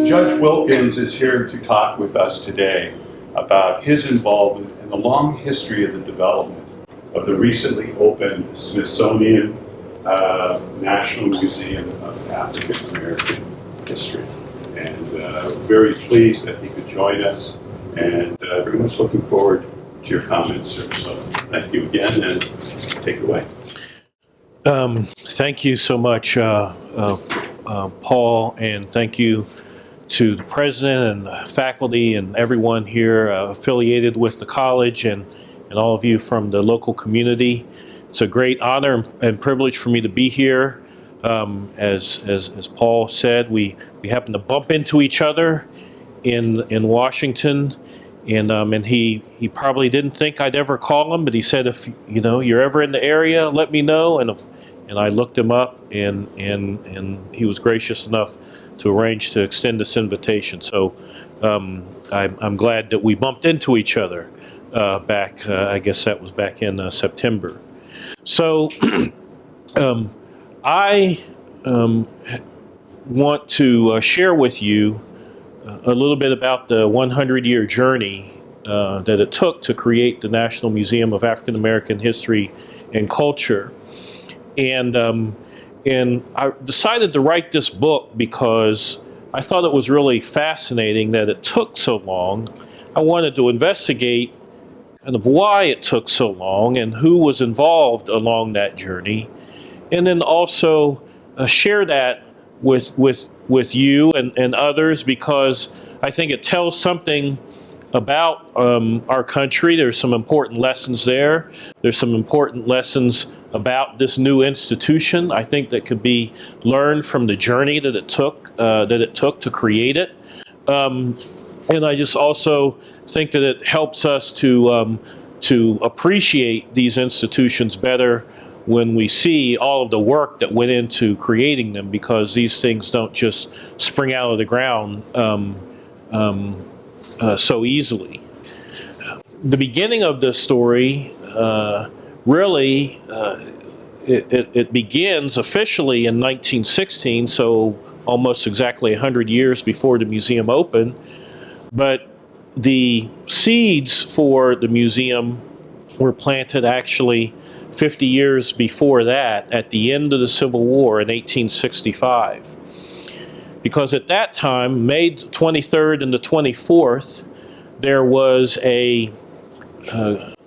Judge Wilkins is here to talk with us today about his involvement in the long history of the development of the recently opened Smithsonian National Museum of African American History. And very pleased that he could join us, and very much looking forward to your comments, sir. So thank you again, and take it away. Thank you so much, Paul, and thank you to the president and faculty and everyone here affiliated with the college, and all of you from the local community. It's a great honor and privilege for me to be here. As Paul said, we happened to bump into each other in Washington, and he probably didn't think I'd ever call him, but he said, if you're ever in the area, let me know. And I looked him up, and he was gracious enough to arrange to extend this invitation. So I'm glad that we bumped into each other back. I guess that was back in September. So I want to share with you a little bit about the 100-year journey that it took to create the National Museum of African American History and Culture. And I decided to write this book because I thought it was really fascinating that it took so long. I wanted to investigate kind of why it took so long and who was involved along that journey, and then also share that with you and others, because I think it tells something about our country. There's some important lessons there. There's some important lessons about this new institution, I think, that could be learned from the journey that it took to create it. And I just also think that it helps us to appreciate these institutions better when we see all of the work that went into creating them, because these things don't just spring out of the ground so easily. The beginning of this story really it begins officially in 1916, so almost exactly 100 years before the museum opened. But the seeds for the museum were planted actually 50 years before that, at the end of the Civil War in 1865. Because at that time, May 23rd and the 24th, there was a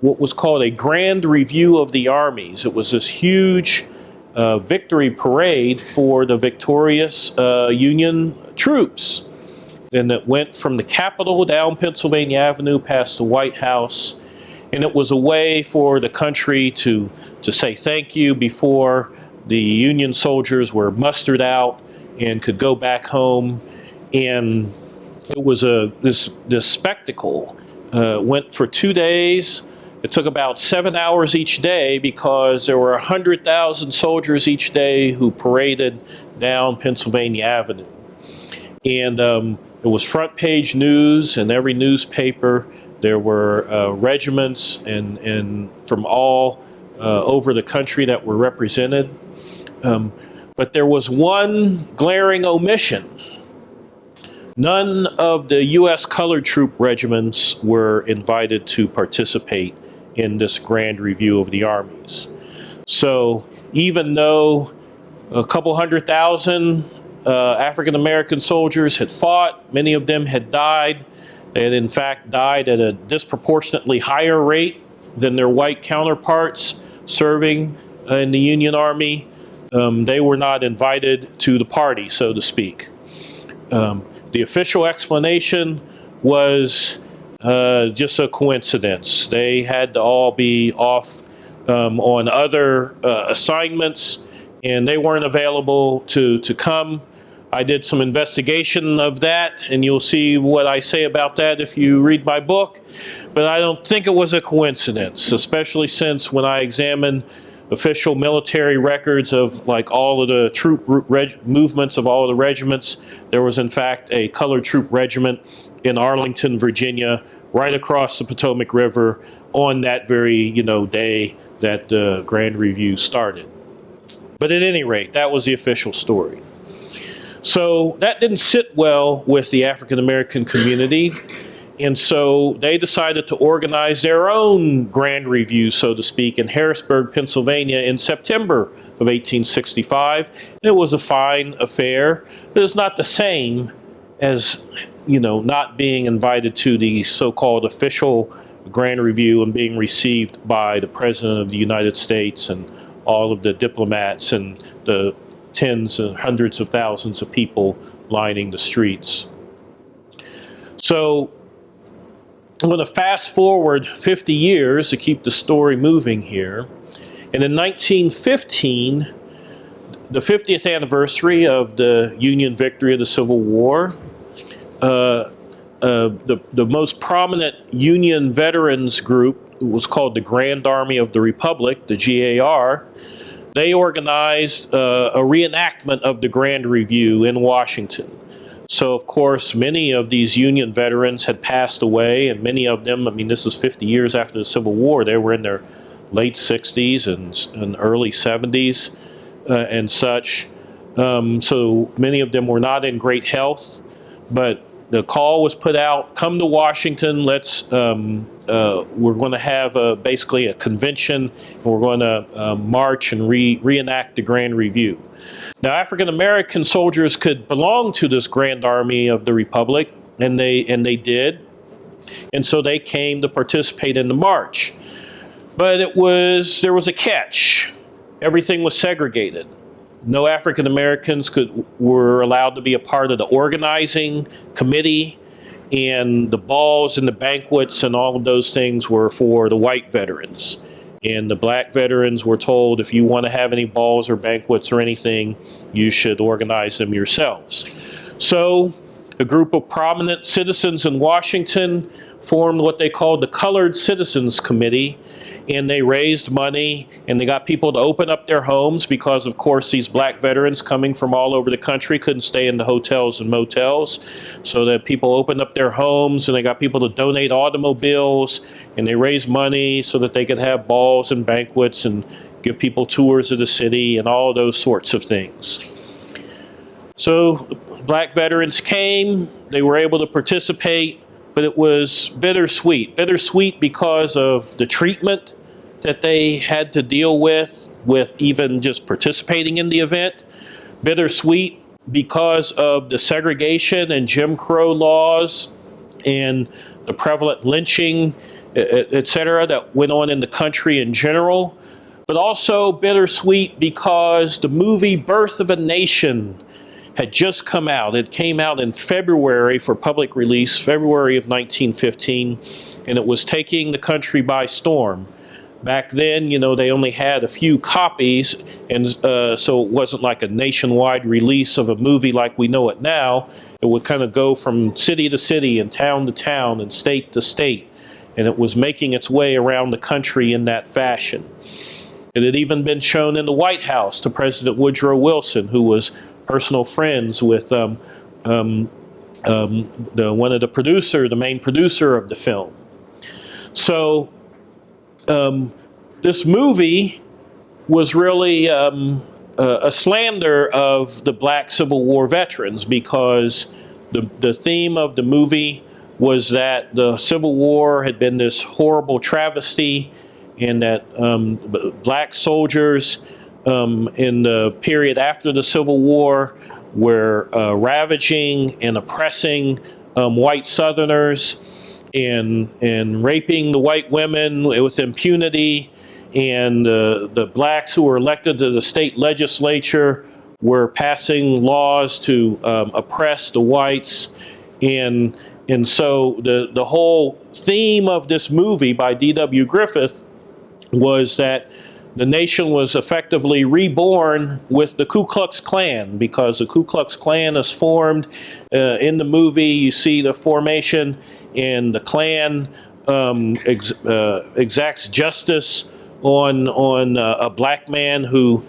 what was called a Grand Review of the Armies. It was this huge victory parade for the victorious Union troops. And it went from the Capitol down Pennsylvania Avenue past the White House. And it was a way for the country to say thank you before the Union soldiers were mustered out and could go back home. And it was this spectacle. Went for 2 days. It took about 7 hours each day, because there were 100,000 soldiers each day who paraded down Pennsylvania Avenue. And it was front page news in every newspaper. There were regiments and from all over the country that were represented. But there was one glaring omission. None of the U.S. colored troop regiments were invited to participate in this Grand Review of the Armies. So even though a couple 100,000 African American soldiers had fought, many of them had died. They had in fact died at a disproportionately higher rate than their white counterparts serving in the Union Army. They were not invited to the party, so to speak. The official explanation was just a coincidence. They had to all be off on other assignments, and they weren't available to come. I did some investigation of that, and you'll see what I say about that if you read my book. But I don't think it was a coincidence, especially since when I examined official military records of like all of the troop movements of all of the regiments, there was in fact a colored troop regiment in Arlington, Virginia, right across the Potomac River on that very day that the Grand Review started. But at any rate, that was the official story. So that didn't sit well with the African American community. And so they decided to organize their own grand review, so to speak, in Harrisburg, Pennsylvania in September of 1865. And it was a fine affair, but it's not the same as, not being invited to the so-called official grand review and being received by the President of the United States and all of the diplomats and the tens and hundreds of thousands of people lining the streets. So I'm going to fast forward 50 years to keep the story moving here. And in 1915, the 50th anniversary of the Union victory of the Civil War, the most prominent Union veterans group was called the Grand Army of the Republic, the GAR. They organized a reenactment of the Grand Review in Washington. So, of course, many of these Union veterans had passed away, and many of them, this is 50 years after the Civil War, they were in their late 60s and early 70s and such. So many of them were not in great health, but the call was put out, come to Washington, we're going to have basically a convention, and we're going to march and reenact the Grand Review. Now, African American soldiers could belong to this Grand Army of the Republic, and they did, and so they came to participate in the march. But there was a catch. Everything was segregated. No African Americans were allowed to be a part of the organizing committee, and the balls and the banquets and all of those things were for the white veterans. And the black veterans were told, if you want to have any balls or banquets or anything, you should organize them yourselves. So a group of prominent citizens in Washington formed what they called the Colored Citizens Committee, and they raised money, and they got people to open up their homes because, of course, these black veterans coming from all over the country couldn't stay in the hotels and motels. So that people opened up their homes, and they got people to donate automobiles, and they raised money so that they could have balls and banquets and give people tours of the city and all those sorts of things. So black veterans came, they were able to participate, but it was bittersweet. Bittersweet because of the treatment that they had to deal with even just participating in the event. Bittersweet because of the segregation and Jim Crow laws and the prevalent lynching, et cetera, that went on in the country in general. But also bittersweet because the movie Birth of a Nation had just come out. It came out in February for public release, February of 1915, and it was taking the country by storm. Back then, they only had a few copies, and so it wasn't like a nationwide release of a movie like we know it now. It would kind of go from city to city and town to town and state to state, and it was making its way around the country in that fashion. It had even been shown in the White House to President Woodrow Wilson, who was personal friends with the main producer of the film. So this movie was really a slander of the black Civil War veterans, because the theme of the movie was that the Civil War had been this horrible travesty, and that black soldiers in the period after the Civil War were ravaging and oppressing white Southerners and raping the white women with impunity, and the blacks who were elected to the state legislature were passing laws to oppress the whites, and so the whole theme of this movie by D.W. Griffith was that the nation was effectively reborn with the Ku Klux Klan, because the Ku Klux Klan is formed. In the movie, you see the formation, and the Klan exacts justice on a black man who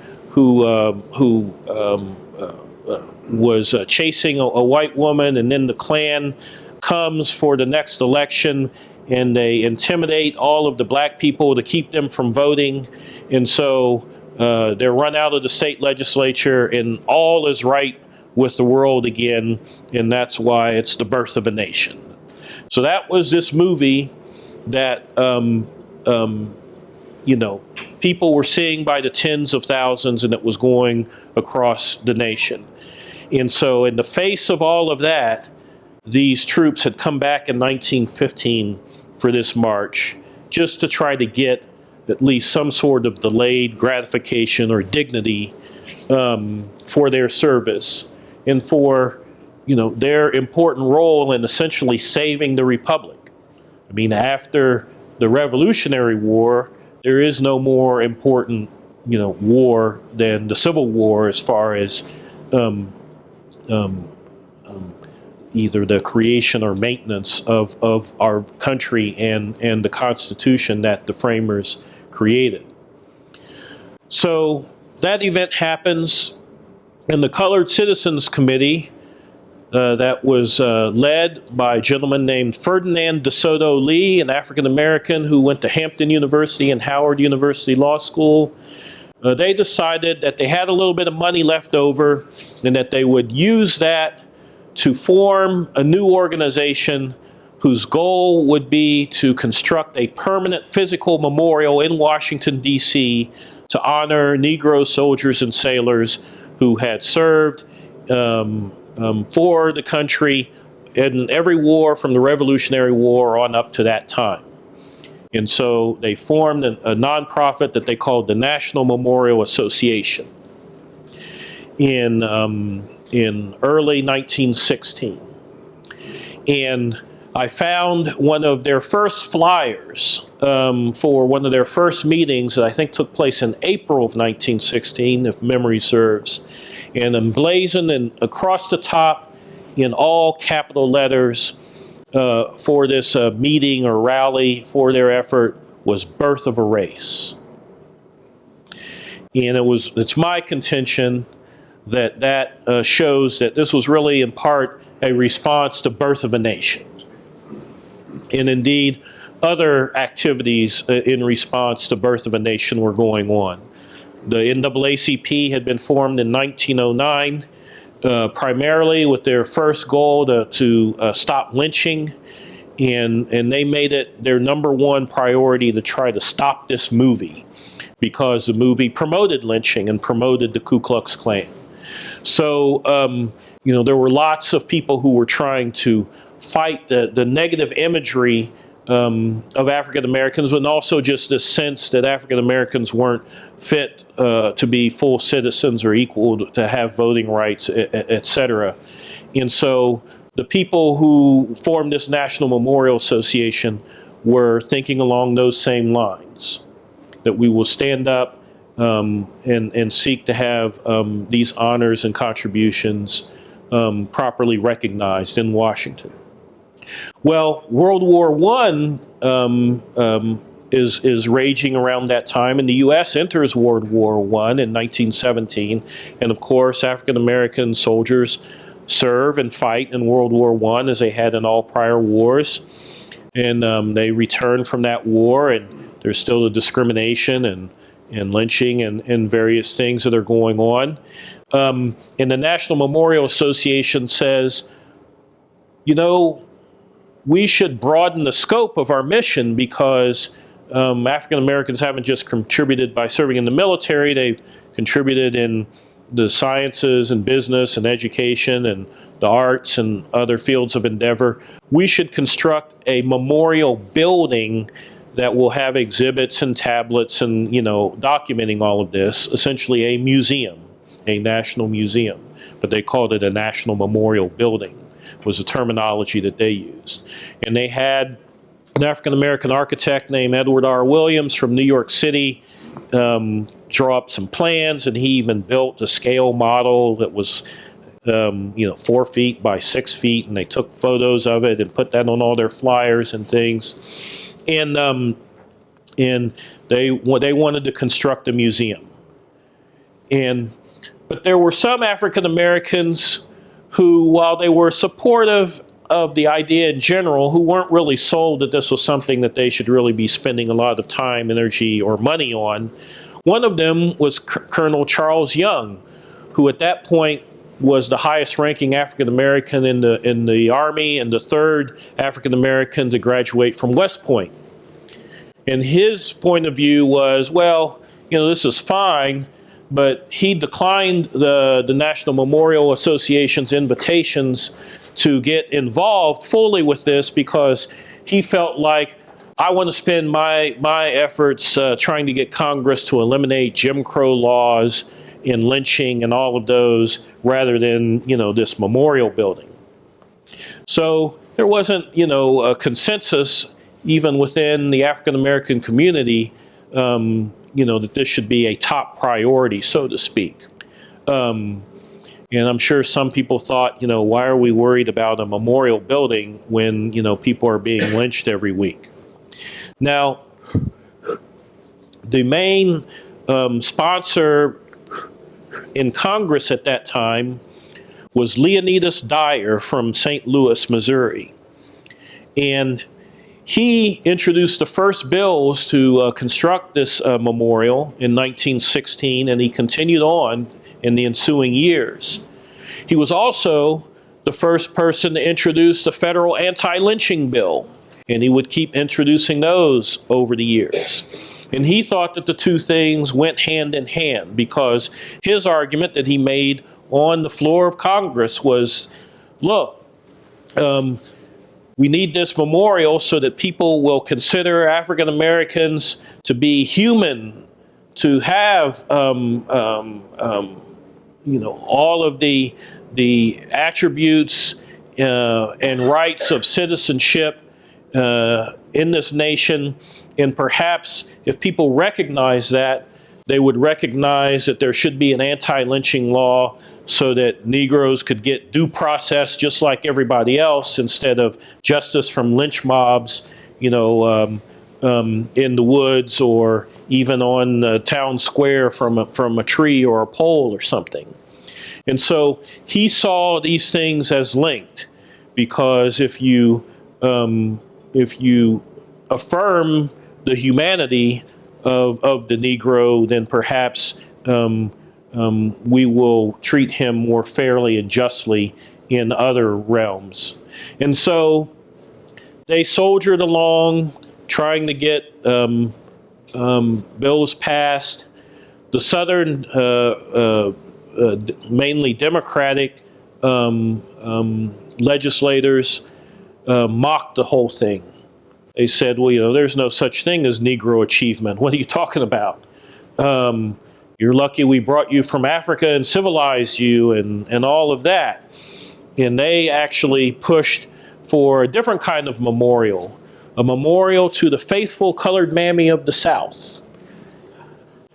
was chasing a white woman, and then the Klan comes for the next election, and they intimidate all of the black people to keep them from voting. And so They're run out of the state legislature, and all is right with the world again, and that's why it's the birth of a nation. So that was this movie that people were seeing by the tens of thousands, and it was going across the nation. And so in the face of all of that, these troops had come back in 1915 for this march, just to try to get at least some sort of delayed gratification or dignity for their service and for their important role in essentially saving the republic. I mean, after the Revolutionary War, there is no more important war than the Civil War as far as either the creation or maintenance of our country and the Constitution that the framers created. So that event happens, and the Colored Citizens Committee that was led by a gentleman named Ferdinand de Soto Lee, an African American who went to Hampton University and Howard University Law School. They decided that they had a little bit of money left over and that they would use that to form a new organization whose goal would be to construct a permanent physical memorial in Washington, D.C. to honor Negro soldiers and sailors who had served for the country in every war from the Revolutionary War on up to that time. And so they formed a nonprofit that they called the National Memorial Association in early 1916. And I found one of their first flyers for one of their first meetings that I think took place in April of 1916, if memory serves. And emblazoned and across the top in all capital letters for this meeting or rally for their effort was "Birth of a Race." And it's my contention that shows that this was really in part a response to Birth of a Nation. And indeed, other activities in response to Birth of a Nation were going on. The NAACP had been formed in 1909, primarily with their first goal to stop lynching, and they made it their number one priority to try to stop this movie, because the movie promoted lynching and promoted the Ku Klux Klan. So, there were lots of people who were trying to fight the negative imagery of African Americans, but also just this sense that African Americans weren't fit to be full citizens or equal to have voting rights, et cetera. And so the people who formed this National Memorial Association were thinking along those same lines, that we will stand up and seek to have these honors and contributions properly recognized in Washington. Well, World War I is raging around that time, and the U.S. enters World War I in 1917. And of course, African American soldiers serve and fight in World War I as they had in all prior wars. And they return from that war, and there's still the discrimination and lynching and various things that are going on. And the National Memorial Association says, we should broaden the scope of our mission, because African Americans haven't just contributed by serving in the military, they've contributed in the sciences and business and education and the arts and other fields of endeavor. We should construct a memorial building that will have exhibits and tablets and, documenting all of this, essentially a museum, a national museum. But they called it a National Memorial Building, was the terminology that they used. And they had an African-American architect named Edward R. Williams from New York City draw up some plans, and he even built a scale model that was 4 feet by 6 feet, and they took photos of it and put that on all their flyers and things. And they wanted to construct a museum. But there were some African Americans who, while they were supportive of the idea in general, who weren't really sold that this was something that they should really be spending a lot of time, energy, or money on, One of them was Colonel Charles Young, who at that point was the highest ranking African American in the Army and the third African American to graduate from West Point. And his point of view was, well, this is fine, but he declined the National Memorial Association's invitations to get involved fully with this because he felt like, I want to spend my efforts trying to get Congress to eliminate Jim Crow laws and lynching and all of those rather than, this memorial building. So there wasn't, a consensus even within the African American community, that this should be a top priority, so to speak. And I'm sure some people thought, why are we worried about a memorial building when, people are being lynched every week? Now, the main sponsor in Congress at that time was Leonidas Dyer from St. Louis, Missouri. And he introduced the first bills to construct this memorial in 1916, and he continued on in the ensuing years. He was also the first person to introduce the federal anti-lynching bill, and he would keep introducing those over the years. And he thought that the two things went hand in hand because his argument that he made on the floor of Congress was, look, we need this memorial so that people will consider African Americans to be human, to have, all of the attributes and rights of citizenship in this nation. And perhaps if people recognize that, they would recognize that there should be an anti-lynching law so that Negroes could get due process just like everybody else instead of justice from lynch mobs, in the woods or even on town square from a tree or a pole or something. And so he saw these things as linked because if you affirm the humanity of the Negro, then perhaps we will treat him more fairly and justly in other realms. And so they soldiered along, trying to get bills passed. The Southern, mainly Democratic legislators mocked the whole thing. They said, well, there's no such thing as Negro achievement. What are you talking about? You're lucky we brought you from Africa and civilized you and all of that. And they actually pushed for a different kind of memorial, a memorial to the faithful colored mammy of the South.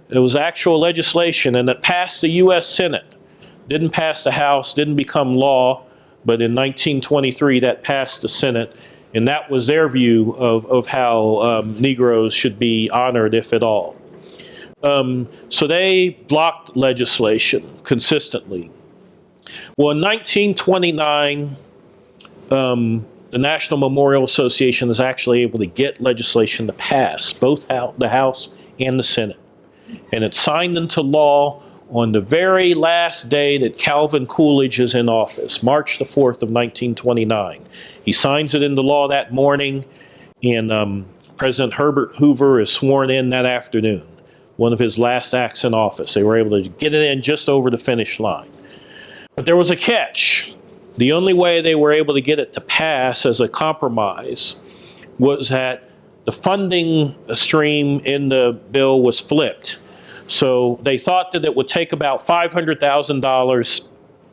It was actual legislation, and it passed the U.S. Senate. Didn't pass the House, didn't become law, but in 1923 that passed the Senate. And that was their view of how Negroes should be honored, if at all. So they blocked legislation consistently. Well, in 1929, the National Memorial Association is actually able to get legislation to pass, both the House and the Senate. And it's signed into law on the very last day that Calvin Coolidge is in office, March the 4th of 1929. He signs it into law that morning, and President Herbert Hoover is sworn in that afternoon, one of his last acts in office. They were able to get it in just over the finish line. But there was a catch. The only way they were able to get it to pass as a compromise was that the funding stream in the bill was flipped. So they thought that it would take about $500,000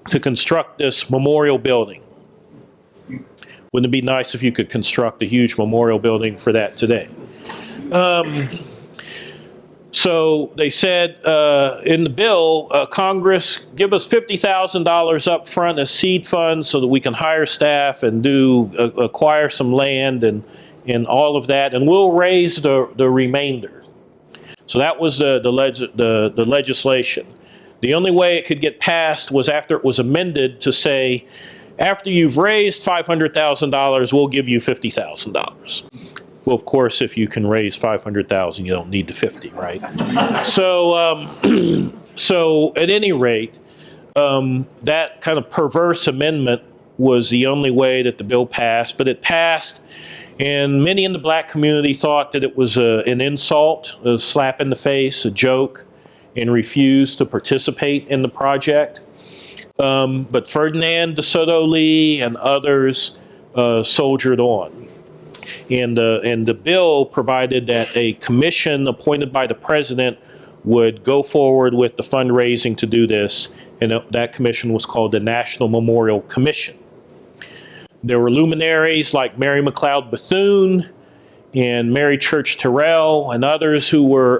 to construct this memorial building. Wouldn't it be nice if you could construct a huge memorial building for that today? So they said in the bill, Congress, give us $50,000 up front as seed funds so that we can hire staff and acquire some land and all of that, and we'll raise the remainder. So that was the legislation. The only way it could get passed was after it was amended to say, after you've raised $500,000, we'll give you $50,000. Well, of course, if you can raise 500,000, you don't need the 50, right? So, so at any rate, that kind of perverse amendment was the only way that the bill passed, but it passed, and many in the black community thought that it was an insult, a slap in the face, a joke, and refused to participate in the project. But Ferdinand de Soto Lee and others soldiered on. And the bill provided that a commission appointed by the president would go forward with the fundraising to do this, and that commission was called the National Memorial Commission. There were luminaries like Mary McLeod Bethune and Mary Church Terrell and others who were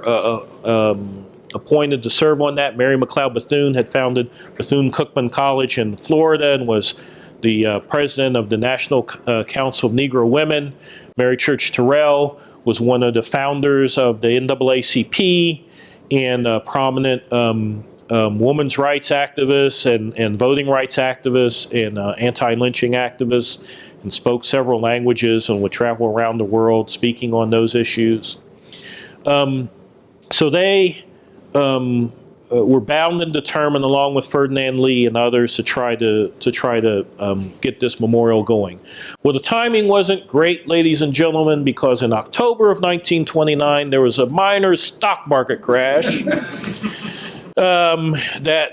appointed to serve on that. Mary McLeod Bethune had founded Bethune-Cookman College in Florida and was the president of the National Council of Negro Women. Mary Church Terrell was one of the founders of the NAACP and a prominent women's rights activist and voting rights activist and anti-lynching activist, and spoke several languages and would travel around the world speaking on those issues. So they were bound and determined, along with Ferdinand Lee and others, to try to get this memorial going. Well, the timing wasn't great, ladies and gentlemen, because in October of 1929 there was a minor stock market crash. That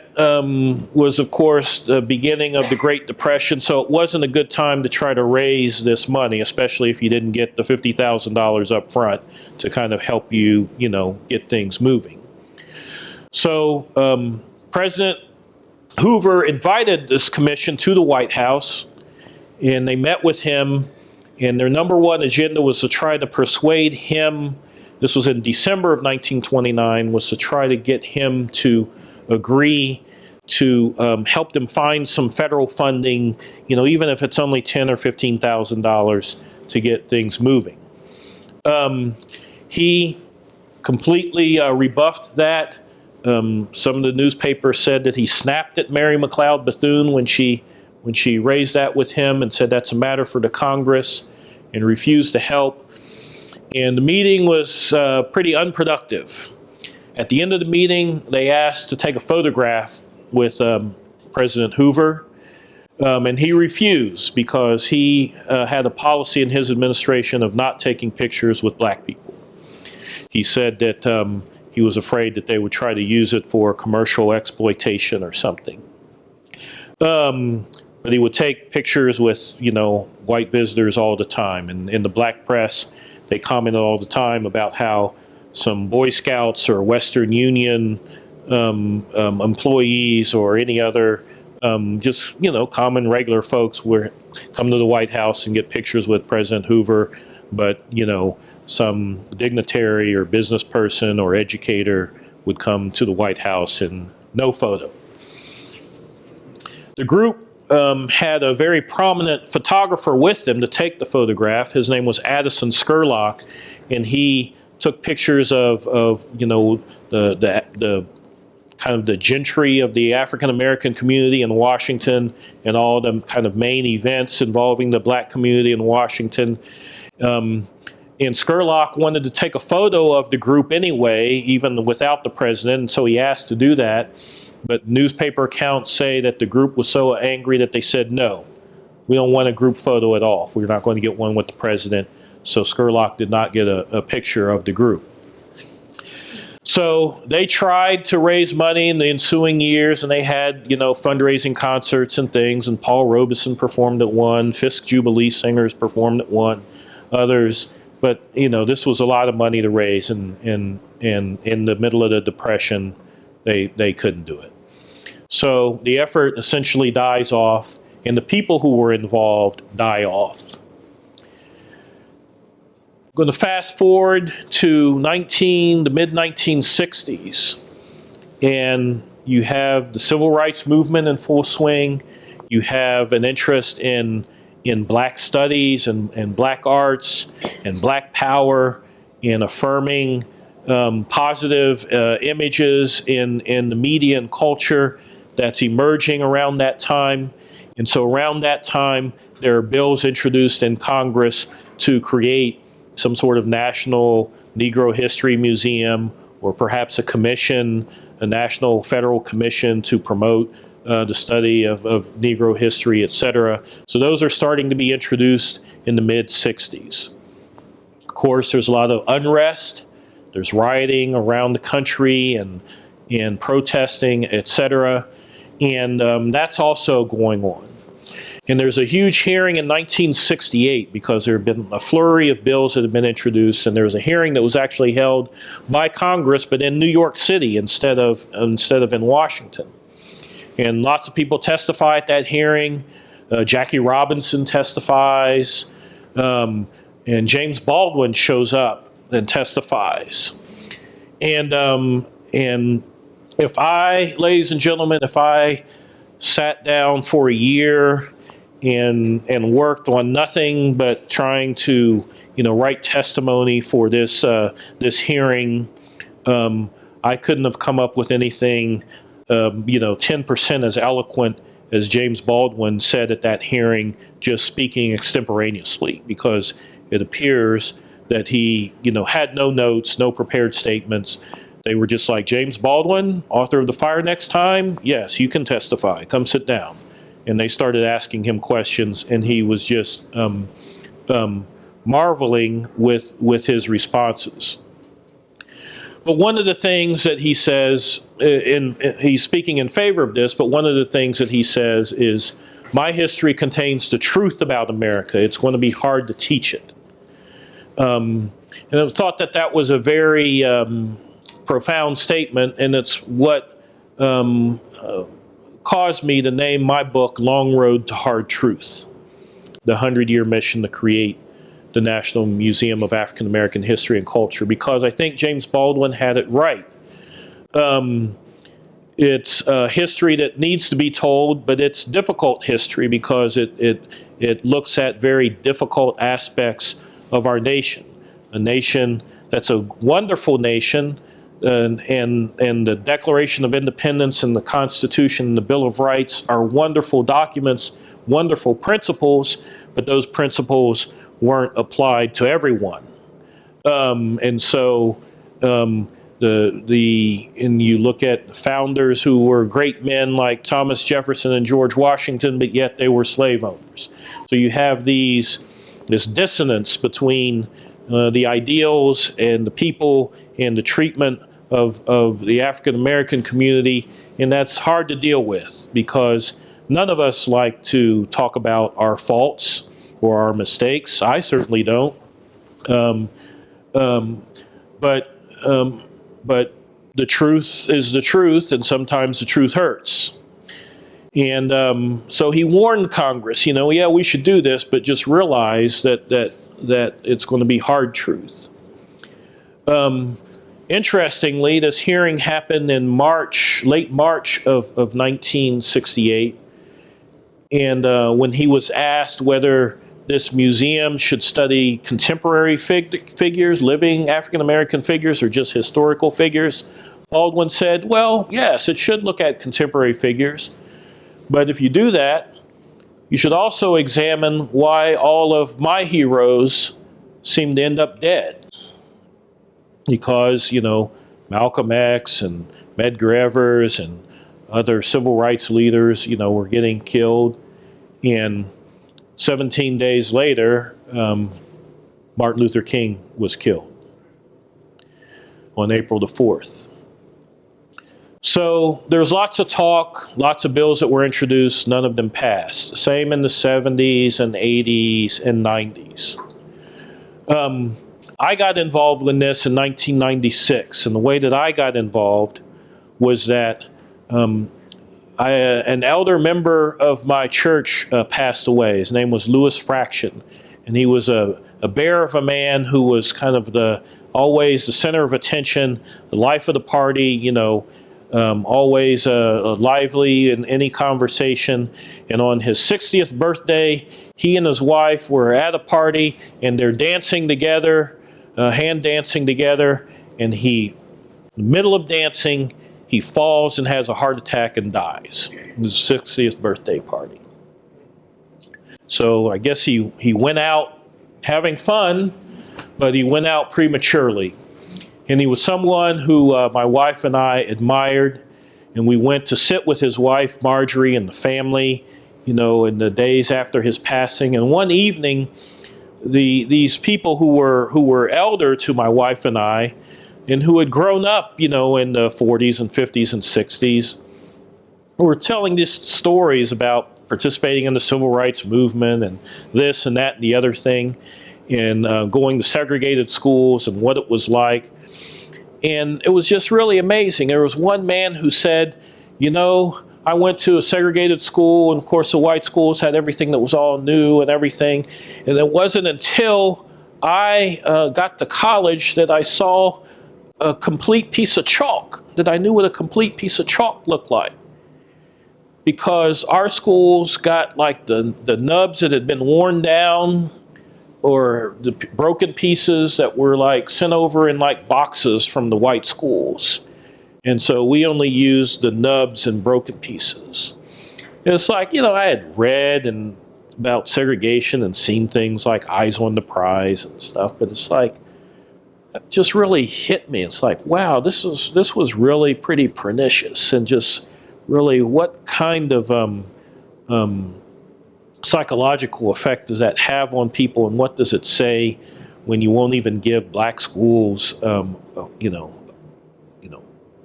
was, of course, the beginning of the Great Depression, so it wasn't a good time to try to raise this money, especially if you didn't get the $50,000 up front to kind of help you, get things moving. So President Hoover invited this commission to the White House, and they met with him, and their number one agenda was to try to persuade him. This was in December of 1929, was to try to get him to agree to help them find some federal funding, even if it's only $10,000 or $15,000 to get things moving. He completely rebuffed that. Some of the newspapers said that he snapped at Mary McLeod Bethune when she raised that with him and said that's a matter for the Congress, and refused to help. And the meeting was pretty unproductive. At the end of the meeting, they asked to take a photograph with President Hoover, and he refused because he had a policy in his administration of not taking pictures with black people. He said that he was afraid that they would try to use it for commercial exploitation or something. But he would take pictures with, white visitors all the time. And in the black press, they commented all the time about how some Boy Scouts or Western Union employees or any other just, common regular folks would come to the White House and get pictures with President Hoover, but, some dignitary or business person or educator would come to the White House and no photo. The group had a very prominent photographer with them to take the photograph. His name was Addison Scurlock, and he took pictures of the kind of the gentry of the African American community in Washington and all the kind of main events involving the black community in Washington. And Scurlock wanted to take a photo of the group anyway, even without the president, and so he asked to do that. But newspaper accounts say that the group was so angry that they said, no, we don't want a group photo at all. We're not going to get one with the president. So Scurlock did not get a picture of the group. So they tried to raise money in the ensuing years, and they had, fundraising concerts and things, and Paul Robeson performed at one, Fisk Jubilee Singers performed at one, others. But, this was a lot of money to raise, and in the middle of the Depression, they couldn't do it. So the effort essentially dies off, and the people who were involved die off. I'm going to fast forward to the mid-1960s, and you have the civil rights movement in full swing. You have an interest in black studies and black arts and black power, in affirming positive images in the media and culture that's emerging around that time. And so around that time, there are bills introduced in Congress to create some sort of national Negro History Museum, or perhaps a commission, a national federal commission to promote the study of Negro history, etc. So those are starting to be introduced in the mid-60s. Of course, there's a lot of unrest. There's rioting around the country and protesting, etc. And that's also going on. And there's a huge hearing in 1968 because there have been a flurry of bills that have been introduced, and there was a hearing that was actually held by Congress, but in New York City instead of in Washington. And lots of people testify at that hearing. Jackie Robinson testifies, and James Baldwin shows up and testifies. And if I, ladies and gentlemen, if I sat down for a year and worked on nothing but trying to, write testimony for this hearing, I couldn't have come up with anything, 10% as eloquent as James Baldwin said at that hearing, just speaking extemporaneously, because it appears that he, had no notes, no prepared statements. They were just like, James Baldwin, author of The Fire Next Time? Yes, you can testify. Come sit down. And they started asking him questions, and he was just marveling with his responses. But one of the things that he says, he's speaking in favor of this, but one of the things that he says is, my history contains the truth about America. It's going to be hard to teach it. And it was thought that was a very profound statement, and it's what caused me to name my book Long Road to Hard Truth, the 100-year mission to create the National Museum of African American History and Culture, because I think James Baldwin had it right. It's history that needs to be told, but it's difficult history because it looks at very difficult aspects of our nation, a nation that's a wonderful nation, and the Declaration of Independence and the Constitution and the Bill of Rights are wonderful documents, wonderful principles, but those principles weren't applied to everyone. And so and you look at founders who were great men like Thomas Jefferson and George Washington, but yet they were slave owners. So you have this dissonance between the ideals and the people and the treatment of the African American community, and that's hard to deal with because none of us like to talk about our faults or our mistakes. I certainly don't. But the truth is the truth, and sometimes the truth hurts. And so he warned Congress, yeah, we should do this, but just realize that it's going to be hard truth. Interestingly, this hearing happened in late March of 1968. And when he was asked whether this museum should study contemporary figures, living African-American figures, or just historical figures, Baldwin said, well, yes, it should look at contemporary figures. But if you do that, you should also examine why all of my heroes seem to end up dead. Because, Malcolm X and Medgar Evers and other civil rights leaders, were getting killed. And 17 days later, Martin Luther King was killed on April the 4th. So there's lots of talk, lots of bills that were introduced, none of them passed. Same in the 70s and 80s and 90s. I got involved in this in 1996, and the way that I got involved was that an elder member of my church passed away. His name was Louis Fraction, and he was a bear of a man who was kind of always the center of attention, the life of the party, always lively in any conversation. And on his 60th birthday, he and his wife were at a party, and they're dancing together, hand dancing together, and in the middle of dancing, he falls and has a heart attack and dies. His 60th birthday party. So I guess he went out having fun, but he went out prematurely. And he was someone who my wife and I admired, and we went to sit with his wife, Marjorie, and the family, in the days after his passing. And one evening, these people who were elder to my wife and I, and who had grown up, in the 40s and 50s and 60s, were telling these stories about participating in the civil rights movement and this and that and the other thing, and going to segregated schools and what it was like. And it was just really amazing. There was one man who said, I went to a segregated school, and of course the white schools had everything that was all new and everything. And it wasn't until I got to college that I saw a complete piece of chalk, that I knew what a complete piece of chalk looked like. Because our schools got like the nubs that had been worn down, or the broken pieces that were like sent over in like boxes from the white schools. And so we only used the nubs and broken pieces. And it's like, I had read about segregation and seen things like Eyes on the Prize and stuff, but it's like, it just really hit me. It's like, wow, this was really pretty pernicious, and just really what kind of psychological effect does that have on people, and what does it say when you won't even give black schools,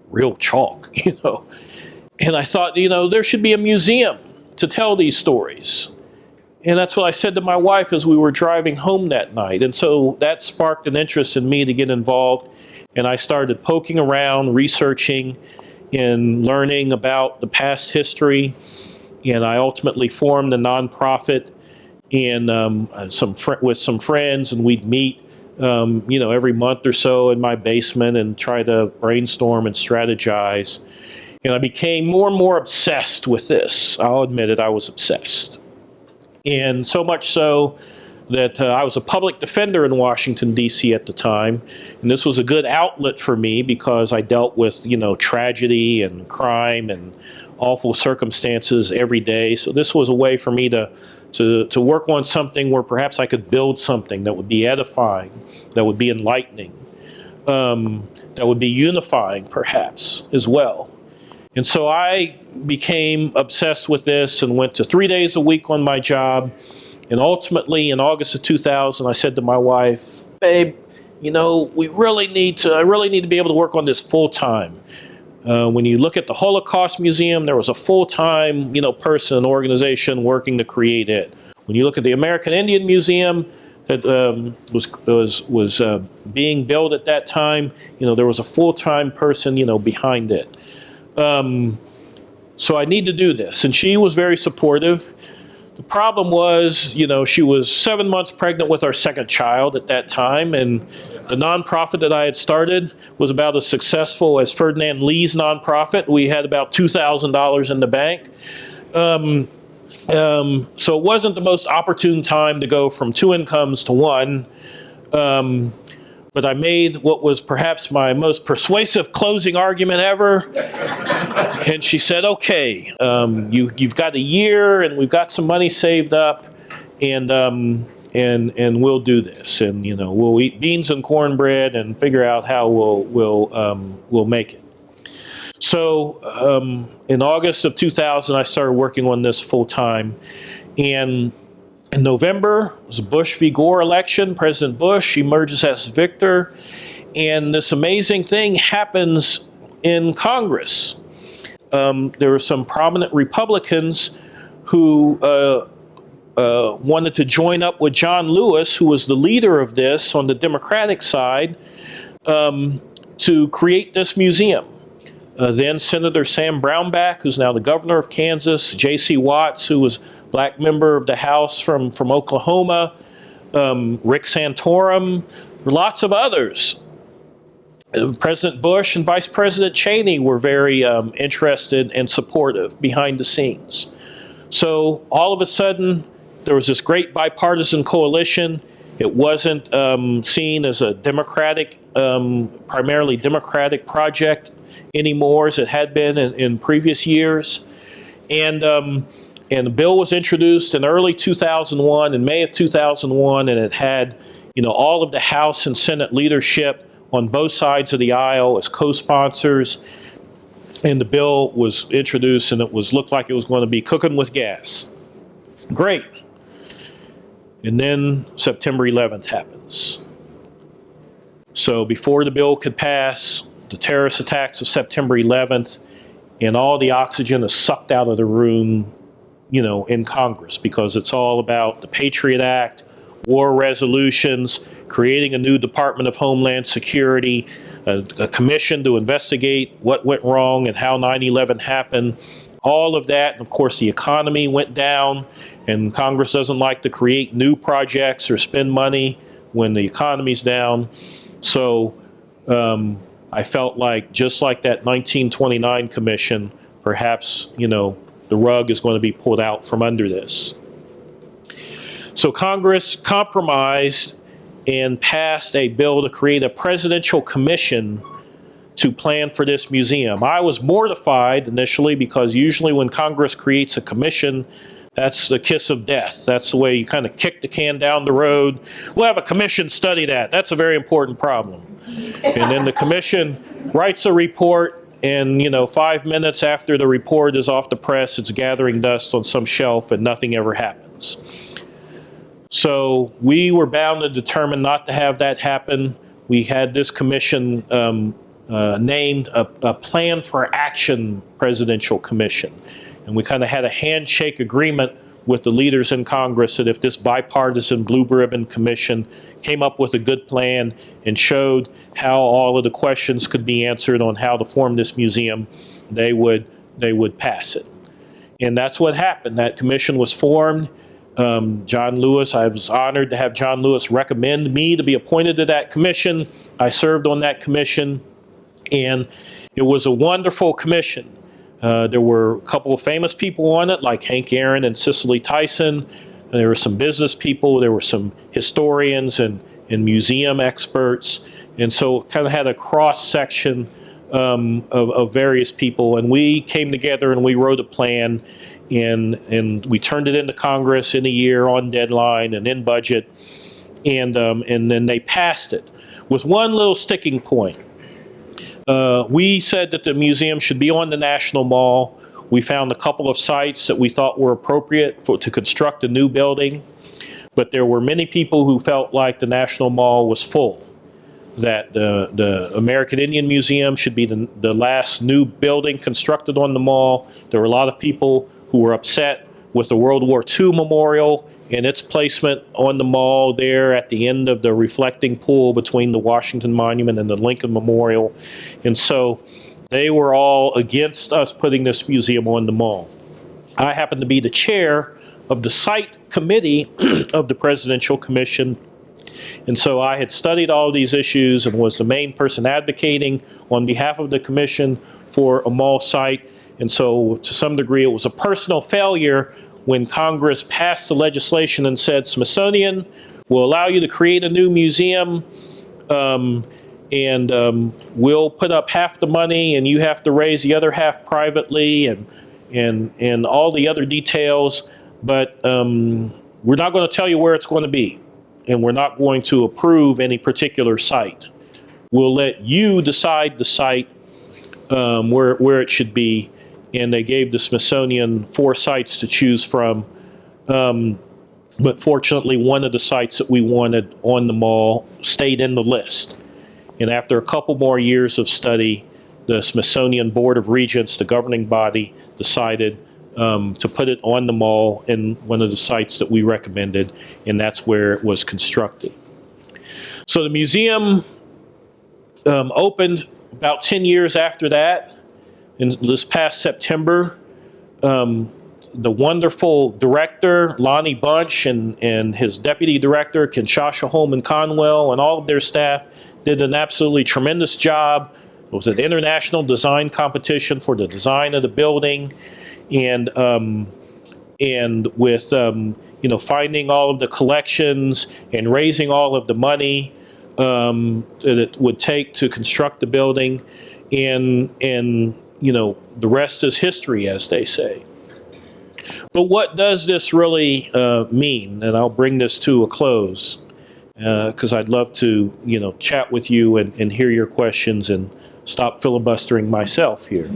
real chalk, And I thought, there should be a museum to tell these stories. And that's what I said to my wife as we were driving home that night. And so that sparked an interest in me to get involved. And I started poking around, researching, and learning about the past history. And I ultimately formed a nonprofit, and with some friends, and we'd meet, every month or so in my basement and try to brainstorm and strategize. And I became more and more obsessed with this. I'll admit it, I was obsessed. And so much so that I was a public defender in Washington, D.C. at the time. And this was a good outlet for me because I dealt with, tragedy and crime and awful circumstances every day. So this was a way for me to work on something where perhaps I could build something that would be edifying, that would be enlightening, that would be unifying perhaps as well. And so I became obsessed with this and went to 3 days a week on my job. And ultimately, in August of 2000, I said to my wife, babe, I really need to be able to work on this full time. When you look at the Holocaust Museum, there was a full-time, person, organization working to create it. When you look at the American Indian Museum that was being built at that time, there was a full-time person, behind it. So I need to do this, and she was very supportive. The problem was, she was 7 months pregnant with our second child at that time, and the nonprofit that I had started was about as successful as Ferdinand Lee's nonprofit. We had about $2,000 in the bank. So it wasn't the most opportune time to go from two incomes to one. But I made what was perhaps my most persuasive closing argument ever. And she said, okay, you've got a year and we've got some money saved up, and we'll do this. And, we'll eat beans and cornbread and figure out how we'll make it. So in August of 2000, I started working on this full time. And in November, it was a Bush v. Gore election. President Bush emerges as victor, and this amazing thing happens in Congress. There were some prominent Republicans who wanted to join up with John Lewis, who was the leader of this on the Democratic side, to create this museum. Then Senator Sam Brownback, who's now the governor of Kansas, J.C. Watts, who was black member of the House from Oklahoma, Rick Santorum, lots of others. President Bush and Vice President Cheney were very interested and supportive behind the scenes. So all of a sudden, there was this great bipartisan coalition. It wasn't seen as a Democratic, primarily Democratic project anymore as it had been in previous years. And the bill was introduced in early 2001, in May of 2001, and it had, all of the House and Senate leadership on both sides of the aisle as co-sponsors, and the bill was introduced, and looked like it was going to be cooking with gas. Great. And then September 11th happens. So before the bill could pass, the terrorist attacks of September 11th, and all the oxygen is sucked out of the room, in Congress, because it's all about the Patriot Act, war resolutions, creating a new Department of Homeland Security, a commission to investigate what went wrong and how 9/11 happened. All of that, and of course the economy went down, and Congress doesn't like to create new projects or spend money when the economy's down. So I felt like, just like that 1929 commission, perhaps, the rug is going to be pulled out from under this. So Congress compromised and passed a bill to create a presidential commission to plan for this museum. I was mortified initially, because usually when Congress creates a commission, that's the kiss of death. That's the way you kind of kick the can down the road. We'll have a commission study that. That's a very important problem. And then the commission writes a report, and 5 minutes after the report is off the press, it's gathering dust on some shelf, and nothing ever happens. So we were bound and determined not to have that happen. We had this commission named a Plan for Action Presidential Commission. And we kind of had a handshake agreement with the leaders in Congress that if this bipartisan blue ribbon commission came up with a good plan and showed how all of the questions could be answered on how to form this museum, they would pass it. And that's what happened. That commission was formed. John Lewis, I was honored to have John Lewis recommend me to be appointed to that commission. I served on that commission, and it was a wonderful commission. There were a couple of famous people on it, like Hank Aaron and Cicely Tyson. There were some business people. There were some historians and museum experts. And so it kind of had a cross-section of various people. And we came together and we wrote a plan, and we turned it into Congress in a year on deadline and in budget. And then they passed it with one little sticking point. We said that the museum should be on the National Mall. We found a couple of sites that we thought were appropriate to construct a new building, but there were many people who felt like the National Mall was full, that the American Indian Museum should be the last new building constructed on the mall. There were a lot of people who were upset with the World War II memorial and its placement on the mall there at the end of the reflecting pool between the Washington Monument and the Lincoln Memorial. And so they were all against us putting this museum on the mall. I happen to be the chair of the site committee of the Presidential Commission. And so I had studied all these issues and was the main person advocating on behalf of the commission for a mall site. And so to some degree it was a personal failure when Congress passed the legislation and said, Smithsonian will allow you to create a new museum, and we'll put up half the money and you have to raise the other half privately, and all the other details, but we're not going to tell you where it's going to be, and we're not going to approve any particular site. We'll let you decide the site where it should be. And they gave the Smithsonian 4 sites to choose from. But fortunately, one of the sites that we wanted on the mall stayed in the list. And after a couple more years of study, the Smithsonian Board of Regents, the governing body, decided to put it on the mall in one of the sites that we recommended, and that's where it was constructed. So the museum opened about 10 years after that. In this past September, the wonderful director, Lonnie Bunch, and his deputy director, Kinshasa Holman Conwell, and all of their staff did an absolutely tremendous job. It was an international design competition for the design of the building, and with finding all of the collections and raising all of the money that it would take to construct the building, and the rest is history, as they say. But what does this really mean? And I'll bring this to a close. because I'd love to, chat with you and hear your questions and stop filibustering myself here.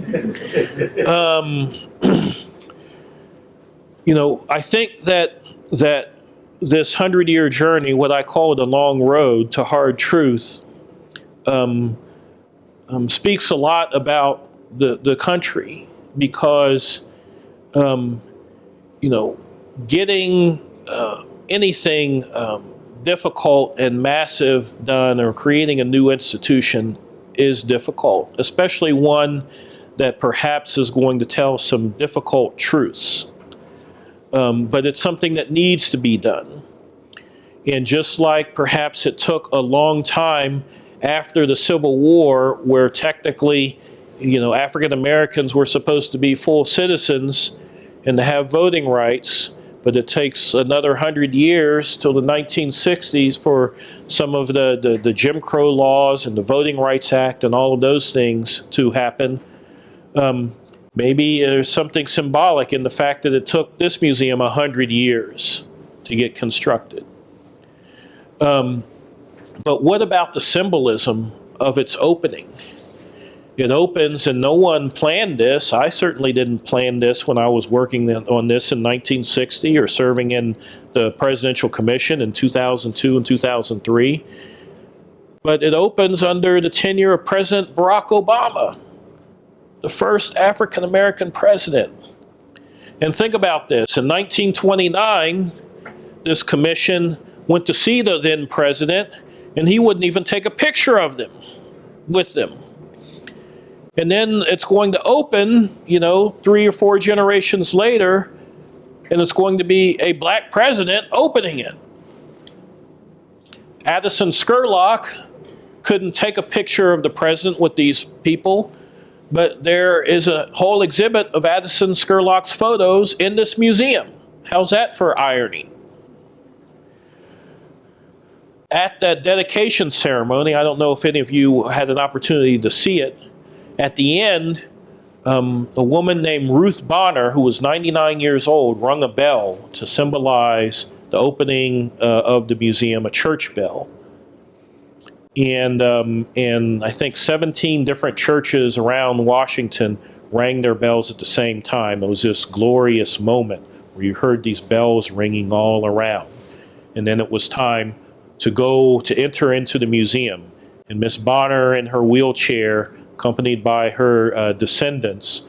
I think that this 100-year journey, what I call the long road to hard truth, speaks a lot about the country, because getting anything difficult and massive done, or creating a new institution, is difficult, especially one that perhaps is going to tell some difficult truths. But it's something that needs to be done. And just like perhaps it took a long time after the Civil War, where technically, African Americans were supposed to be full citizens and to have voting rights, but it takes another 100 years till the 1960s for some of the Jim Crow laws and the Voting Rights Act and all of those things to happen. Maybe there's something symbolic in the fact that it took this museum 100 years to get constructed. But what about the symbolism of its opening? It opens, and no one planned this. I certainly didn't plan this when I was working on this in 1960 or serving in the Presidential Commission in 2002 and 2003. But it opens under the tenure of President Barack Obama, the first African American president. And think about this. In 1929, this commission went to see the then president, and he wouldn't even take a picture of them with them. And then it's going to open, 3 or 4 generations later, and it's going to be a black president opening it. Addison Scurlock couldn't take a picture of the president with these people, but there is a whole exhibit of Addison Scurlock's photos in this museum. How's that for irony? At that dedication ceremony, I don't know if any of you had an opportunity to see it, at the end, a woman named Ruth Bonner, who was 99 years old, rung a bell to symbolize the opening of the museum, a church bell. And I think 17 different churches around Washington rang their bells at the same time. It was this glorious moment where you heard these bells ringing all around. And then it was time to enter into the museum. And Miss Bonner, in her wheelchair, accompanied by her descendants,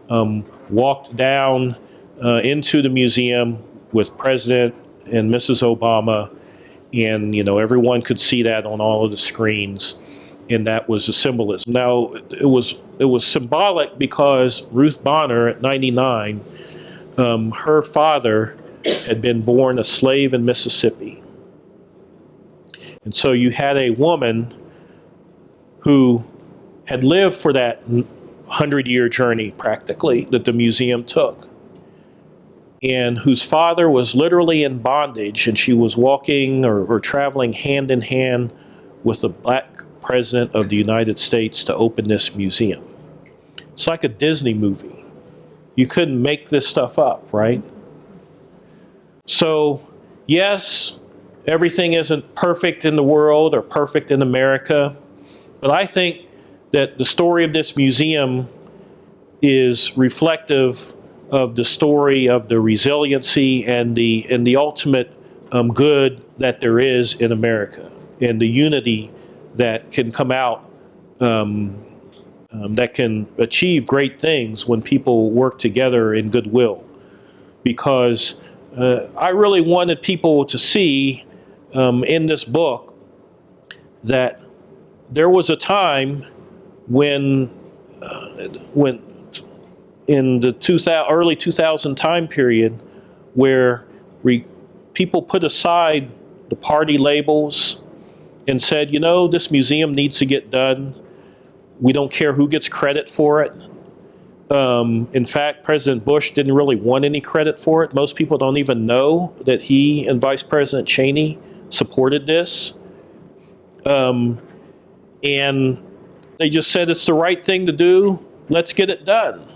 walked down into the museum with President and Mrs. Obama, and everyone could see that on all of the screens, and that was the symbolism. Now, it was symbolic because Ruth Bonner, at 99, her father had been born a slave in Mississippi. And so you had a woman who had lived for that 100-year journey, practically, that the museum took, and whose father was literally in bondage, and she was walking or traveling hand in hand with the black president of the United States to open this museum. It's like a Disney movie. You couldn't make this stuff up, right? So, yes, everything isn't perfect in the world or perfect in America, but I think that the story of this museum is reflective of the story of the resiliency and the ultimate good that there is in America, and the unity that can come out, that can achieve great things when people work together in goodwill. Because I really wanted people to see in this book that there was a time when in the early 2000 time period where people put aside the party labels and said, this museum needs to get done. We don't care who gets credit for it. In fact, President Bush didn't really want any credit for it. Most people don't even know that he and Vice President Cheney supported this. And they just said it's the right thing to do. Let's get it done.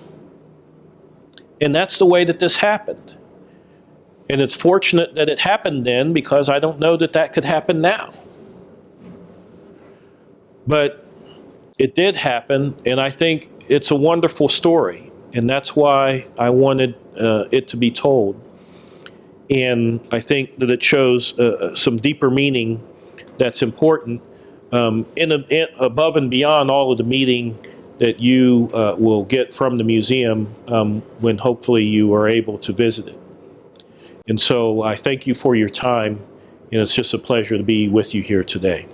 And that's the way that this happened. And it's fortunate that it happened then, because I don't know that that could happen now. But it did happen, and I think it's a wonderful story, and that's why I wanted it to be told. And I think that it shows some deeper meaning that's important above and beyond all of the meeting that you will get from the museum when hopefully you are able to visit it. And so I thank you for your time, and it's just a pleasure to be with you here today.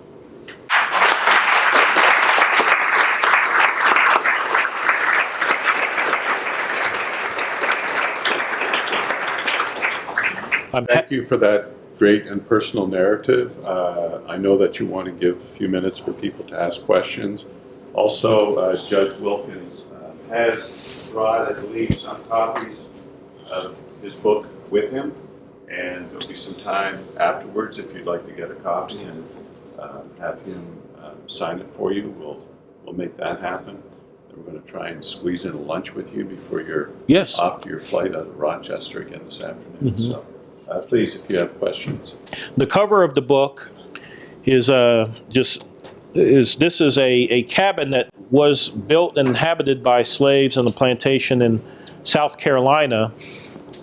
Thank you for that great and personal narrative. I know that you want to give a few minutes for people to ask questions. Also, Judge Wilkins has brought, I believe, some copies of his book with him, and there'll be some time afterwards if you'd like to get a copy and have him sign it for you. We'll make that happen. And we're going to try and squeeze in a lunch with you before you're off to your flight out of Rochester again this afternoon. Mm-hmm. So please, if you have questions. The cover of the book is this is a cabin that was built and inhabited by slaves on the plantation in South Carolina.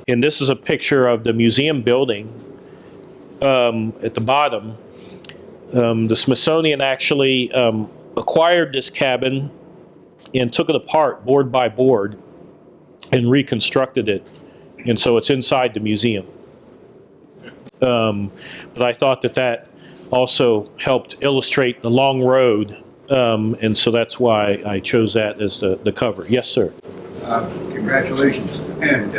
And this is a picture of the museum building at the bottom. The Smithsonian actually acquired this cabin and took it apart board by board and reconstructed it. And so it's inside the museum. But I thought that also helped illustrate the long road, and so that's why I chose that as the cover. Yes, sir. Congratulations, and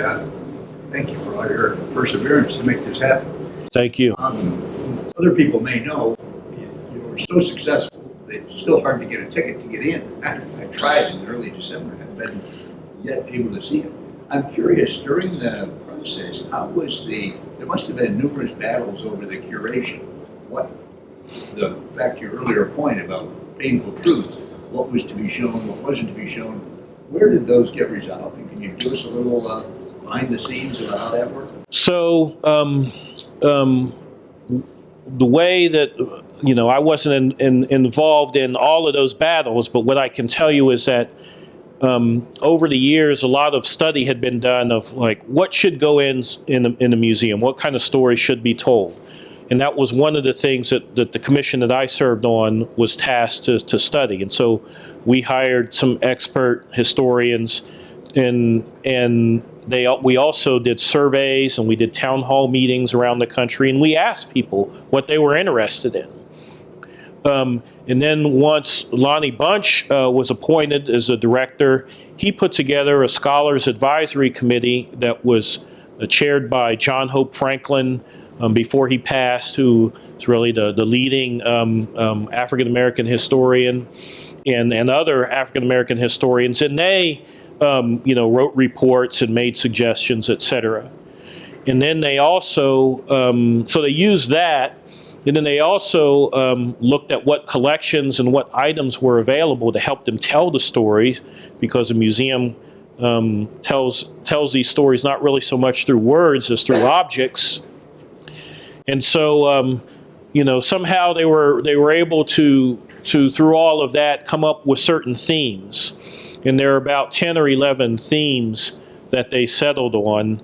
thank you for all your perseverance to make this happen. Thank you. Other people may know you were so successful that it's still hard to get a ticket to get in. I tried in early December and haven't been yet able to see it. I'm curious, during the process, how was there must have been numerous battles over the curation. Back to your earlier point about painful truths, what was to be shown, what wasn't to be shown, where did those get resolved? And can you give us a little behind the scenes about how that worked? So, the way that, I wasn't involved in all of those battles, but what I can tell you is that over the years, a lot of study had been done of like what should go in a museum, what kind of story should be told. And that was one of the things that the commission that I served on was tasked to study. And so we hired some expert historians, and we also did surveys, and we did town hall meetings around the country, and we asked people what they were interested in. And then once Lonnie Bunch was appointed as a director, he put together a scholars advisory committee that was chaired by John Hope Franklin before he passed, who is really the leading African-American historian, and other African-American historians. And they wrote reports and made suggestions, etc. And then they also, so they used that. And then they also looked at what collections and what items were available to help them tell the stories, because a museum tells these stories not really so much through words as through objects. And so, somehow they were able to through all of that come up with certain themes. And there are about 10 or 11 themes that they settled on,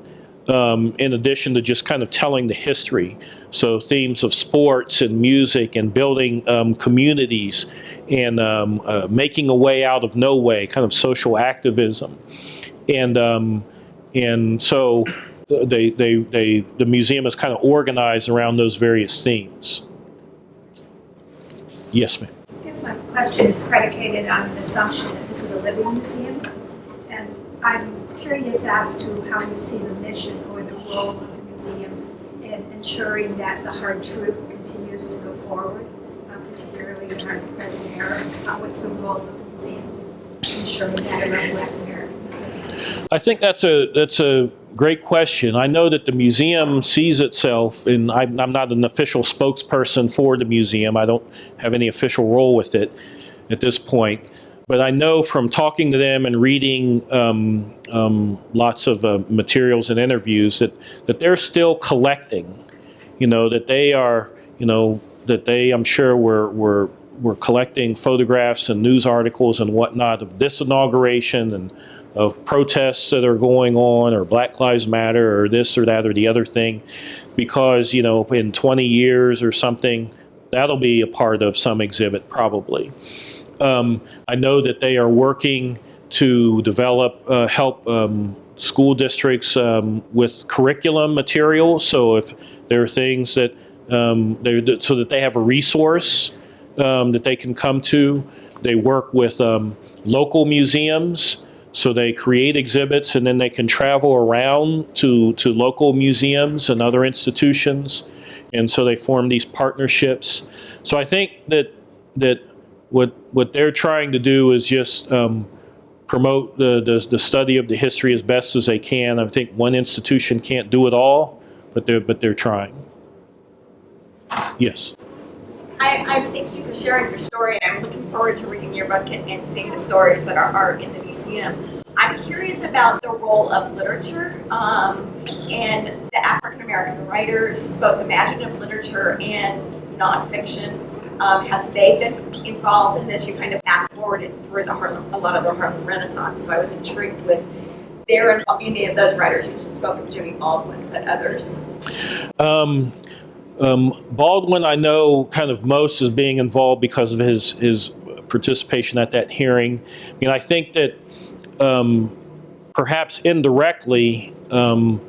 in addition to just kind of telling the history. So themes of sports and music and building communities and making a way out of no way, kind of social activism. And so the museum is kind of organized around those various themes. Yes, ma'am. I guess my question is predicated on an assumption that this is a living museum, and I'm curious as to how you see the mission or the role of the museum in ensuring that the hard truth continues to go forward, particularly in our present era. What's the role of the museum in ensuring that around Black Americans? I think that's a great question. I know that the museum sees itself, and I'm not an official spokesperson for the museum. I don't have any official role with it at this point. but I know from talking to them and reading lots of materials and interviews that they're still collecting. That they are, that they, I'm sure, were collecting photographs and news articles and whatnot of this inauguration and of protests that are going on, or Black Lives Matter, or this or that or the other thing, because, in 20 years or something, that'll be a part of some exhibit probably. I know that they are working to develop, help school districts with curriculum material. So if there are things that, so that they have a resource that they can come to. They work with local museums. So they create exhibits, and then they can travel around to local museums and other institutions. And so they form these partnerships. So I think that what they're trying to do is just promote the study of the history as best as they can. I think one institution can't do it all, but they're trying. Yes. I thank you for sharing your story, and I'm looking forward to reading your book and seeing the stories that are in the museum. I'm curious about the role of literature and the African American writers, both imaginative literature and nonfiction. Have they been involved in this? You kind of fast forwarded through a lot of the Harlem Renaissance, so I was intrigued with their any of those writers. You just spoke of Jimmy Baldwin, but others. Baldwin, I know kind of most as being involved because of his participation at that hearing. I think that perhaps indirectly, the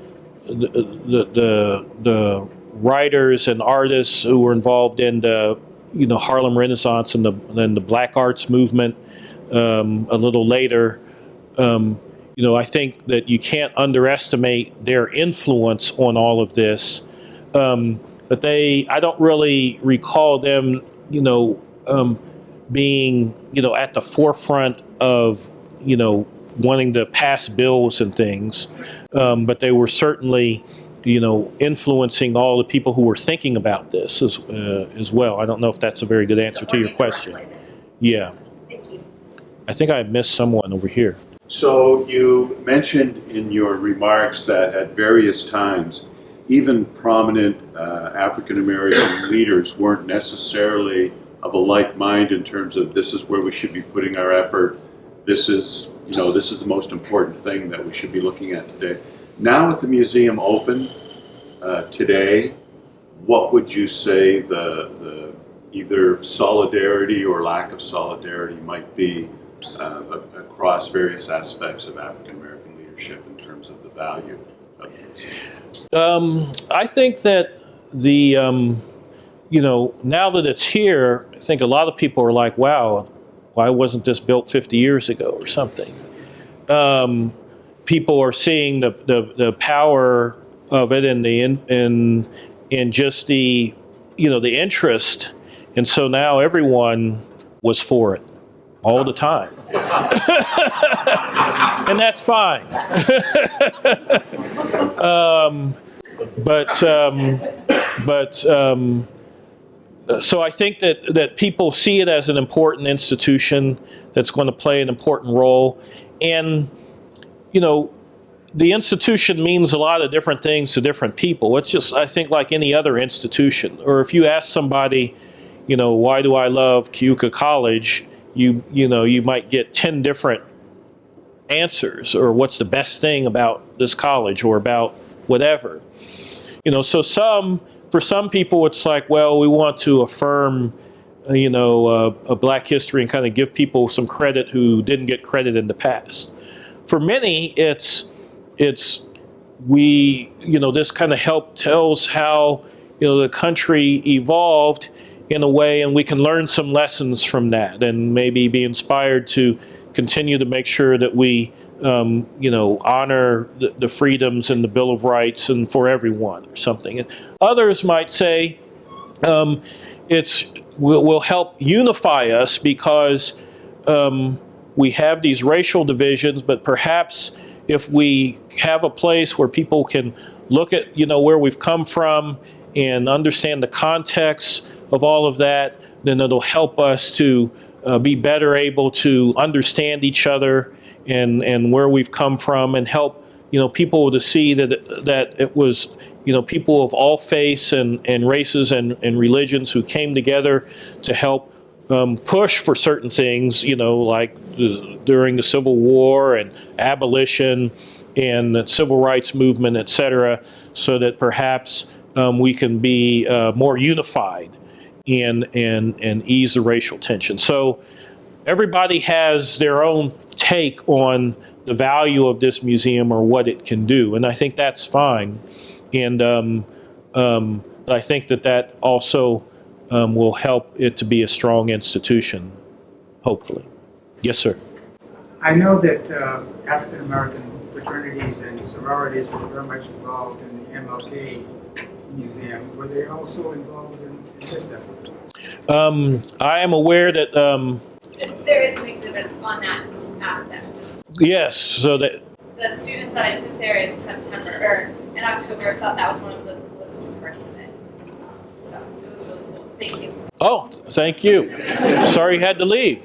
writers and artists who were involved in the Harlem Renaissance and the Black Arts movement a little later, I think that you can't underestimate their influence on all of this. But I don't really recall them, being, at the forefront of, wanting to pass bills and things. But they were certainly, influencing all the people who were thinking about this as well. I don't know if that's a very good answer to your question. Yeah. Thank you. I think I missed someone over here. So you mentioned in your remarks that at various times, even prominent African American leaders weren't necessarily of a like mind in terms of this is where we should be putting our effort. This is the most important thing that we should be looking at today. Now with the museum open today, what would you say the either solidarity or lack of solidarity might be across various aspects of African American leadership in terms of the value of the museum? I think that now that it's here, I think a lot of people are like, wow, why wasn't this built 50 years ago or something? People are seeing the power of it and and just the interest, and so now everyone was for it all the time, and that's fine. So I think that people see it as an important institution that's going to play an important role. And, the institution means a lot of different things to different people. It's just, I think, like any other institution. Or if you ask somebody, why do I love Keuka College, you might get 10 different answers, or what's the best thing about this college, or about whatever. So for some people, it's like, well, we want to affirm, a Black history and kind of give people some credit who didn't get credit in the past. For many, this kind of tells how, the country evolved in a way, and we can learn some lessons from that, and maybe be inspired to continue to make sure that we, honor the freedoms and the Bill of Rights and for everyone or something. And others might say will help unify us because we have these racial divisions, but perhaps if we have a place where people can look at, where we've come from and understand the context of all of that, then it'll help us to be better able to understand each other and where we've come from, and help people to see that it was people of all faiths and races and religions who came together to help push for certain things, like during the Civil War and abolition and the civil rights movement, et cetera, so that perhaps we can be more unified and ease the racial tension. So everybody has their own take on the value of this museum or what it can do, and I think that's fine. And I think that also will help it to be a strong institution, hopefully. Yes, sir. I know that African American fraternities and sororities were very much involved in the MLK Museum. Were they also involved in this effort? I am aware that there is an exhibit on that aspect. yes, so that The students that I took there in September or in October thought that was one of the coolest parts of it. So it was really cool. Thank you. Oh, thank you. Sorry you had to leave.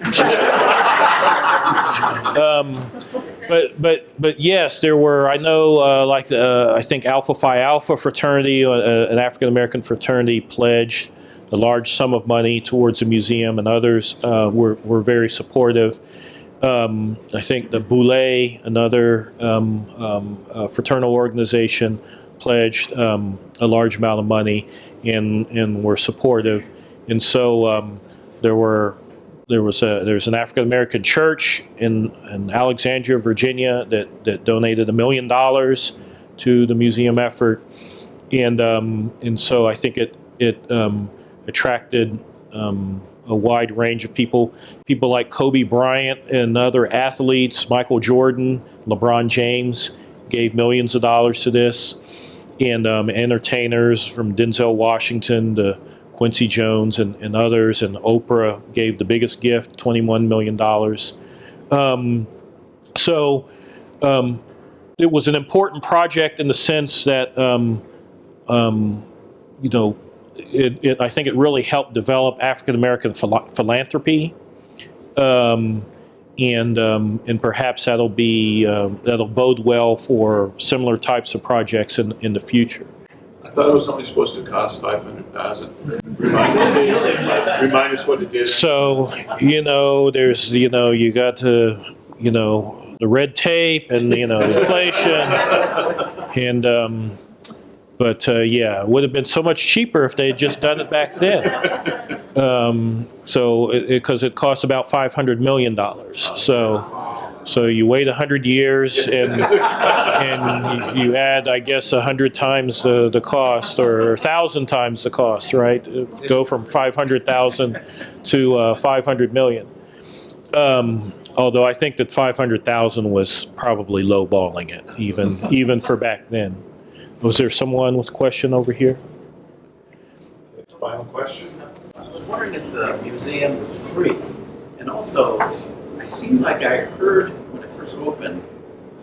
But yes, there were. I know, I think Alpha Phi Alpha fraternity, an African American fraternity, pledged a large sum of money towards the museum, and others were very supportive. I think the Boulay, another fraternal organization, pledged a large amount of money and were supportive. And so there's an African American church in Alexandria, Virginia, that donated $1 million to the museum effort, and so I think it attracted a wide range of people like Kobe Bryant and other athletes. Michael Jordan, LeBron James gave millions of dollars to this, and entertainers from Denzel Washington to Quincy Jones and others, and Oprah gave the biggest gift, $21 million. So it was an important project in the sense that, I think it really helped develop African American philanthropy, and perhaps that'll bode well for similar types of projects in the future. I thought it was only supposed to cost $500,000. Remind us what it did. So there's you got the red tape and the inflation, and but yeah, it would have been so much cheaper if they had just done it back then. Because it costs about $500 million. So you wait 100 years and you add, I guess, 100 times the cost, or 1,000 times the cost, right? Go from 500,000 to 500 million. Although I think that 500,000 was probably lowballing it, even for back then. Was there someone with a question over here? Final question? I was wondering if the museum was free. And also, I seemed like I heard when it first opened,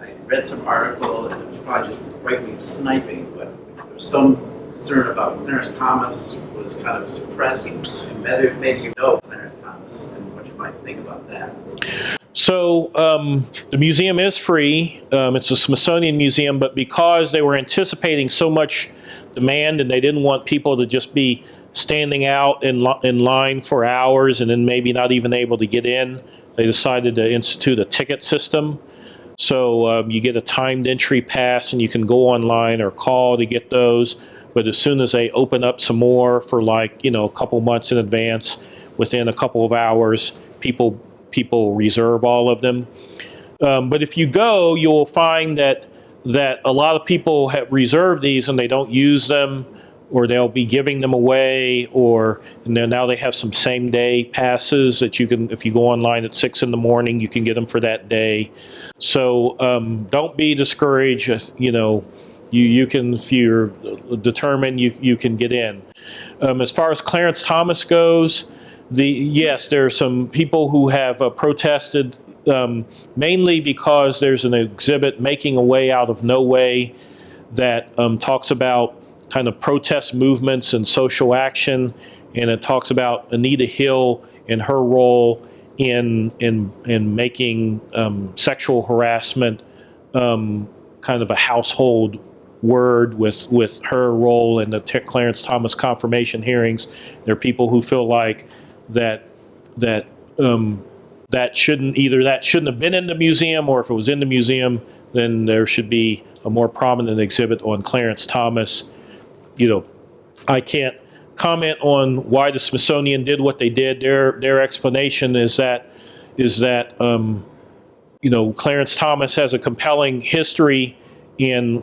I read some article, and it was probably just right-wing sniping, but there was some concern about Clarence Thomas was kind of suppressed, and maybe Clarence Thomas and what you might think about that. So the museum is free. It's a Smithsonian museum, but because they were anticipating so much demand and they didn't want people to just be standing out in line for hours and then maybe not even able to get in, they decided to institute a ticket system. So you get a timed entry pass and you can go online or call to get those. But as soon as they open up some more for a couple months in advance, within a couple of hours, people reserve all of them. But if you go, you'll find that a lot of people have reserved these and they don't use them, or they'll be giving them away, and then now they have some same day passes that you can, if you go online at 6 in the morning, you can get them for that day. So don't be discouraged. You can, if you're determined, you can get in. As far as Clarence Thomas goes, yes, there are some people who have protested, mainly because there's an exhibit, Making a Way Out of No Way, that talks about kind of protest movements and social action, and it talks about Anita Hill and her role in making sexual harassment kind of a household word with her role in the Clarence Thomas confirmation hearings. There are people who feel like that shouldn't have been in the museum, or if it was in the museum, then there should be a more prominent exhibit on Clarence Thomas. I can't comment on why the Smithsonian did what they did. Their explanation is that Clarence Thomas has a compelling history and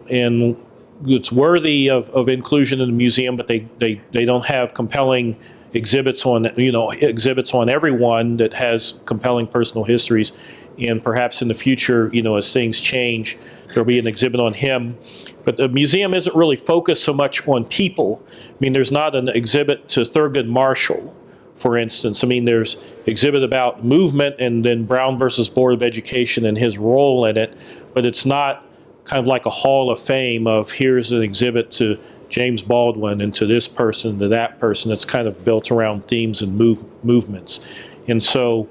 it's worthy of inclusion in the museum, but they don't have compelling exhibits on everyone that has compelling personal histories. And perhaps in the future, as things change, there'll be an exhibit on him. But the museum isn't really focused so much on people. I mean, there's not an exhibit to Thurgood Marshall, for instance. I mean, there's exhibit about movement and then Brown versus Board of Education and his role in it, but it's not kind of like a hall of fame of here's an exhibit to James Baldwin and to this person, to that person. It's kind of built around themes and movements. And so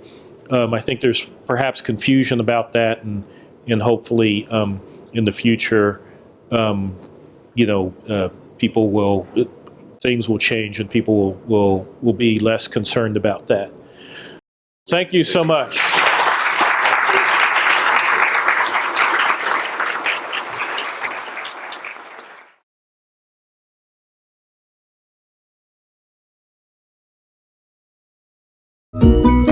I think there's perhaps confusion about that, and hopefully in the future, things will change and people will be less concerned about that. Thank you so much. Thank you.